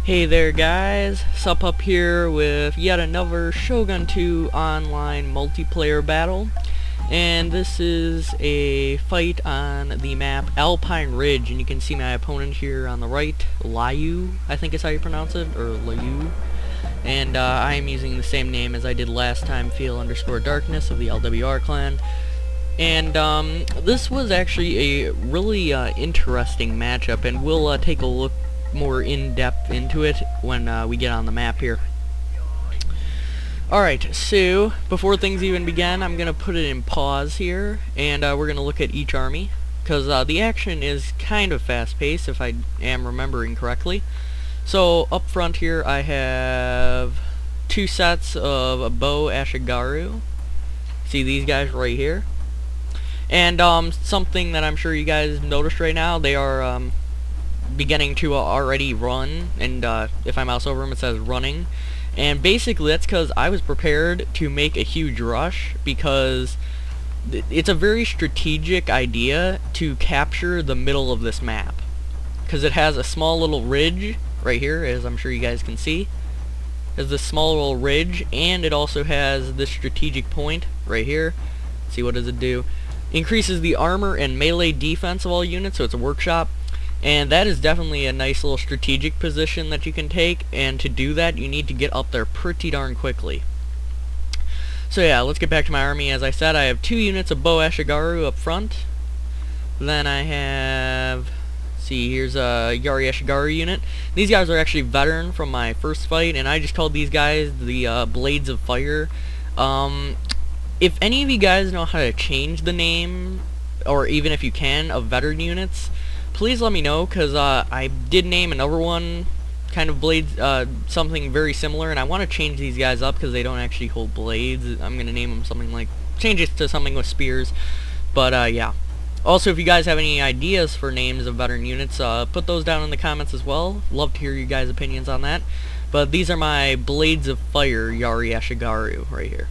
Hey there guys, Sup up here with yet another Shogun 2 online multiplayer battle, and this is a fight on the map Alpine Ridge, and you can see my opponent here on the right, Liu, I think is how you pronounce it, or Liu, and I am using the same name as I did last time, Feel_Darkness of the LWR clan. And this was actually a really interesting matchup, and we'll take a look more in-depth into it when we get on the map here. Alright, so before things even begin, I'm going to put it in pause here, and we're going to look at each army, because the action is kind of fast-paced if I am remembering correctly. So up front here I have two sets of a bow Ashigaru. See these guys right here? And something that I'm sure you guys noticed right now, they are beginning to already run, and if I mouse over them it says running, and basically that's because I was prepared to make a huge rush, because it's a very strategic idea to capture the middle of this map, because it has a small little ridge right here, as I'm sure you guys can see. It has this small little ridge, and it also has this strategic point right here. Let's see, what does it do? Increases the armor and melee defense of all units, so it's a workshop. And that is definitely a nice little strategic position that you can take, and to do that you need to get up there pretty darn quickly. So yeah, let's get back to my army. As I said, I have two units of bow Ashigaru up front. Then I have, see, here's a Yari Ashigaru unit. These guys are actually veteran from my first fight, and I just called these guys the Blades of Fire. If any of you guys know how to change the name, or even if you can, of veteran units, please let me know, because I did name another one, kind of blades, something very similar, and I want to change these guys up because they don't actually hold blades. I'm going to name them something like, change it to something with spears, but yeah. Also, if you guys have any ideas for names of veteran units, put those down in the comments as well. Love to hear you guys' opinions on that. But these are my Blades of Fire Yari Ashigaru right here.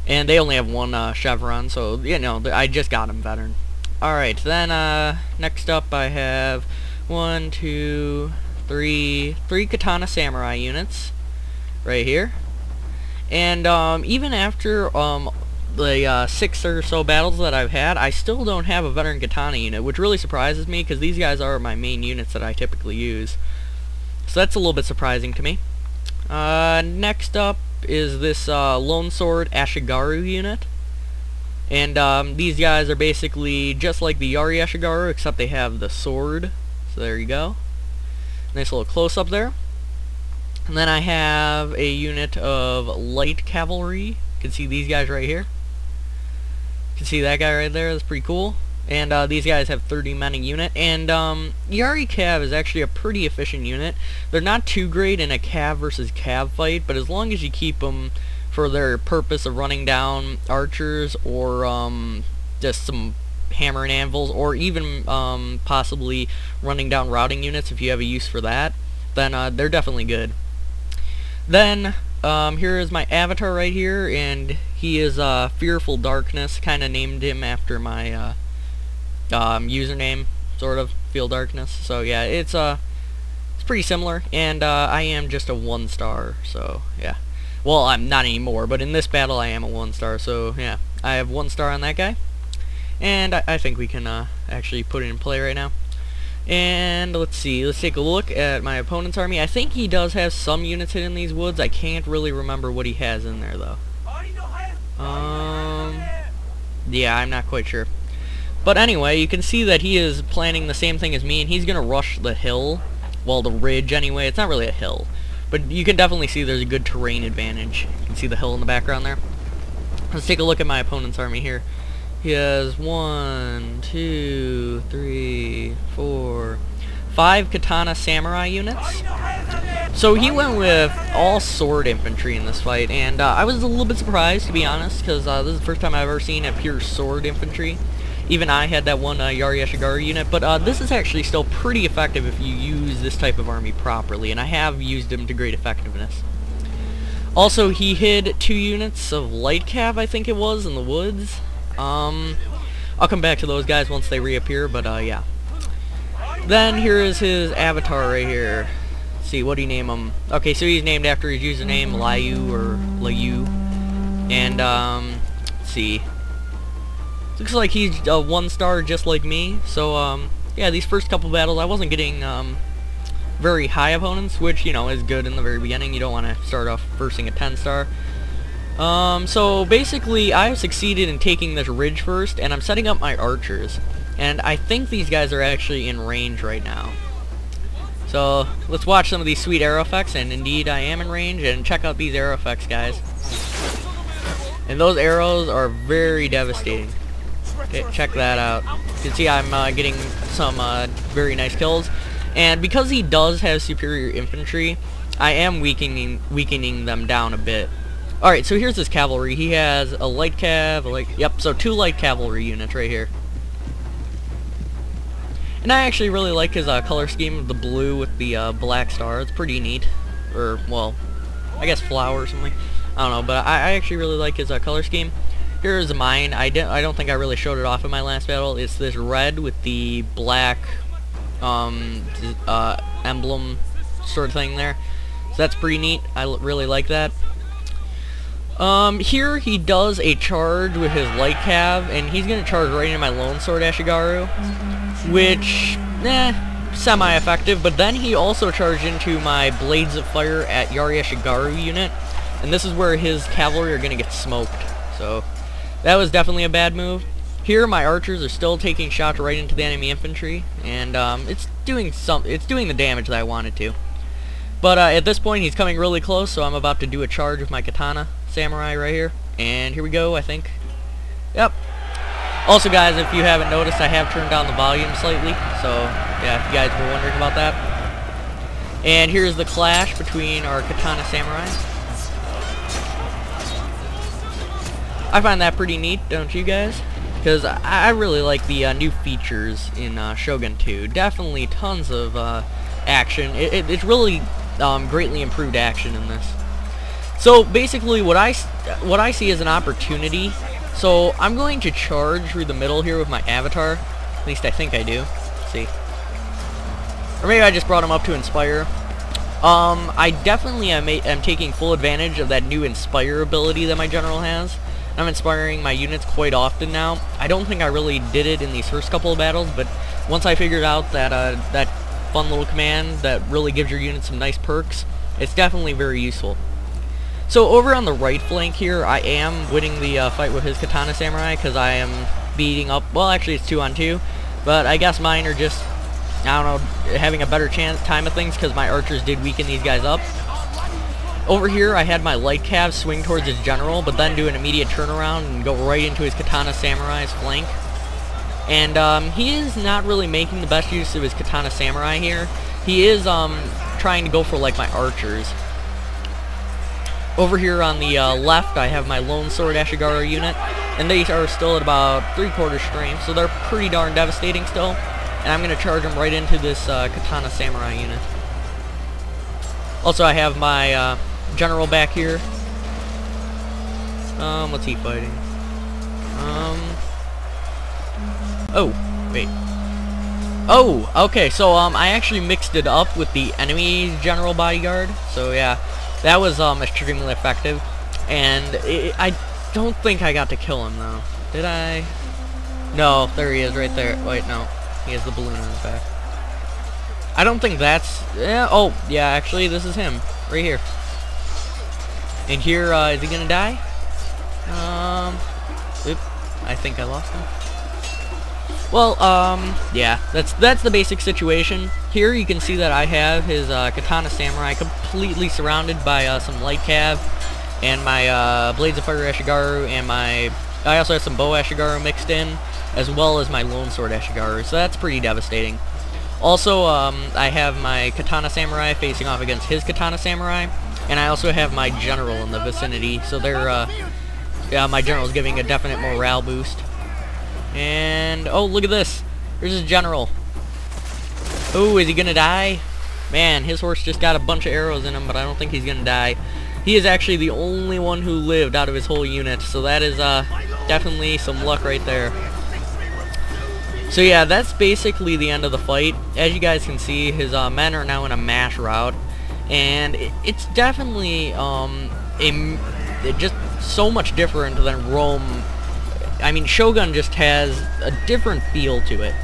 And they only have one chevron, so, you know, I just got them veteran. Alright, then next up I have three Katana Samurai units right here. And even after the 6 or so battles that I've had, I still don't have a veteran Katana unit, which really surprises me because these guys are my main units that I typically use. So that's a little bit surprising to me. Next up is this Lone Sword Ashigaru unit. And these guys are basically just like the Yari Ashigaru, except they have the sword. So there you go. Nice little close-up there. And then I have a unit of light cavalry. You can see these guys right here. You can see that guy right there. That's pretty cool. And these guys have 30 men a unit. And Yari Cav is actually a pretty efficient unit. They're not too great in a Cav versus Cav fight, but as long as you keep them for their purpose of running down archers, or just some hammer and anvils, or even possibly running down routing units if you have a use for that, then they're definitely good. Then here is my avatar right here, and he is Fearful Darkness. Kind of named him after my username, sort of, Feel Darkness. So yeah, it's pretty similar, and I am just a 1-star, so yeah. Well, I'm not anymore, but in this battle I am a 1-star, so yeah. I have 1 star on that guy. And I think we can actually put it in play right now. And let's see, let's take a look at my opponent's army. I think he does have some units hidden in these woods. I can't really remember what he has in there, though. Yeah, I'm not quite sure. But anyway, you can see that he is planning the same thing as me, and he's going to rush the hill. Well, the ridge anyway. It's not really a hill, but you can definitely see there's a good terrain advantage. You can see the hill in the background there. Let's take a look at my opponent's army here. He has 1, 2, 3, 4, 5 Katana Samurai units. So he went with all sword infantry in this fight, and I was a little bit surprised, to be honest, because this is the first time I've ever seen a pure sword infantry. Even I had that one Yari Ashigaru unit, but this is actually still pretty effective if you use this type of army properly, and I have used him to great effectiveness. Also, he hid 2 units of light cav, I think it was, in the woods. I'll come back to those guys once they reappear, but yeah. Then here is his avatar right here. let's see, what do you name him? Okay, so he's named after his username, Liu or Liu. And, let's see. Looks like he's a 1-star just like me. So, yeah, these first couple battles, I wasn't getting, very high opponents, which, you know, is good in the very beginning. You don't want to start off versing a 10-star. So basically, I have succeeded in taking this ridge first, and I'm setting up my archers. And I think these guys are actually in range right now. So, let's watch some of these sweet arrow effects, and indeed I am in range, and check out these arrow effects, guys. And those arrows are very devastating. Okay, check that out. You can see I'm getting some very nice kills. And because he does have superior infantry, I am weakening them down a bit. Alright, so here's his cavalry. He has a light cav, yep, so 2 light cavalry units right here. And I actually really like his color scheme of the blue with the black star. It's pretty neat. Or, well, I guess flower or something. I don't know, but I actually really like his color scheme. Here's mine. I don't think I really showed it off in my last battle. It's this red with the black emblem sort of thing there. So that's pretty neat. I really like that. Here he does a charge with his light cav, and he's gonna charge right into my lone sword Ashigaru, which, semi-effective. But then he also charged into my blades of fire at Yari Ashigaru unit, and this is where his cavalry are gonna get smoked. So that was definitely a bad move. Here my archers are still taking shots right into the enemy infantry, and it's doing the damage that I wanted to. But at this point he's coming really close, so I'm about to do a charge with my katana samurai right here. And here we go, I think. Yep. Also, guys, if you haven't noticed, I have turned down the volume slightly, so yeah, if you guys were wondering about that. And here's the clash between our katana samurai. I find that pretty neat, don't you guys? Because I really like the new features in Shogun 2. Definitely tons of action. It's really greatly improved action in this. So basically, what I see as an opportunity. So I'm going to charge through the middle here with my avatar. At least I think I do. Let's see. Or maybe I just brought him up to inspire. I definitely am taking full advantage of that new inspire ability that my general has. I'm inspiring my units quite often now. I don't think I really did it in these first couple of battles, but once I figured out that that fun little command that really gives your unit some nice perks, it's definitely very useful. So over on the right flank here, I am winning the fight with his katana samurai because I am beating up. Well, actually it's 2-on-2, but I guess mine are just, I don't know, having a better time of things because my archers did weaken these guys up. Over here, I had my light cav swing towards his general, but then do an immediate turnaround and go right into his katana samurai's flank. And he is not really making the best use of his katana samurai here. He is trying to go for like my archers. Over here on the left, I have my lone sword Ashigaru unit, and they are still at about 3/4 strength, so they're pretty darn devastating still. And I'm going to charge them right into this katana samurai unit. Also, I have my general back here. What's he fighting? Oh, wait. Oh, okay, so I actually mixed it up with the enemy general bodyguard. So yeah, that was extremely effective. And I don't think I got to kill him though. Did I? No, there he is right there. Wait, no. He has the balloon on his back. I don't think that's... oh, yeah, actually, this is him. Right here. And here, is he gonna die? Oop. I think I lost him. Well, yeah, that's the basic situation. Here you can see that I have his katana samurai completely surrounded by some light cav and my blades of fire Ashigaru and my... I also have some bow Ashigaru mixed in, as well as my lone sword Ashigaru, so that's pretty devastating. Also, I have my katana samurai facing off against his katana samurai, and I also have my general in the vicinity, so they're, yeah, my general is giving a definite morale boost. And, oh, look at this. There's his general. Oh, is he gonna die? Man, his horse just got a bunch of arrows in him, but I don't think he's gonna die. He is actually the only one who lived out of his whole unit, so that is, definitely some luck right there. So yeah, that's basically the end of the fight. As you guys can see, his men are now in a mash rout, and it's definitely just so much different than Rome. I mean, Shogun just has a different feel to it.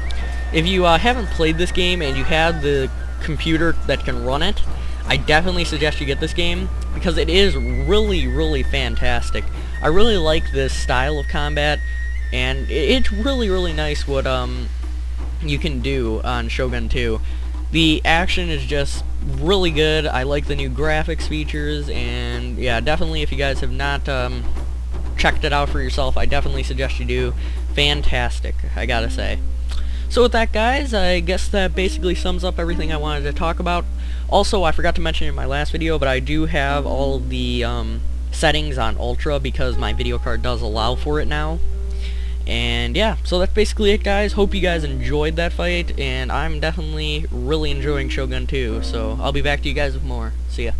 If you haven't played this game and you have the computer that can run it, I definitely suggest you get this game, because it is really, really fantastic. I really like this style of combat, and it's really, really nice what you can do on Shogun 2. The action is just really good. I like the new graphics features, and yeah, definitely if you guys have not checked it out for yourself, I definitely suggest you do. Fantastic, I gotta say. So with that, guys, I guess that basically sums up everything I wanted to talk about. Also, I forgot to mention in my last video, but I do have all of the settings on Ultra because my video card does allow for it now. And yeah, so that's basically it, guys. Hope you guys enjoyed that fight, and I'm definitely really enjoying Shogun 2, so I'll be back to you guys with more. See ya.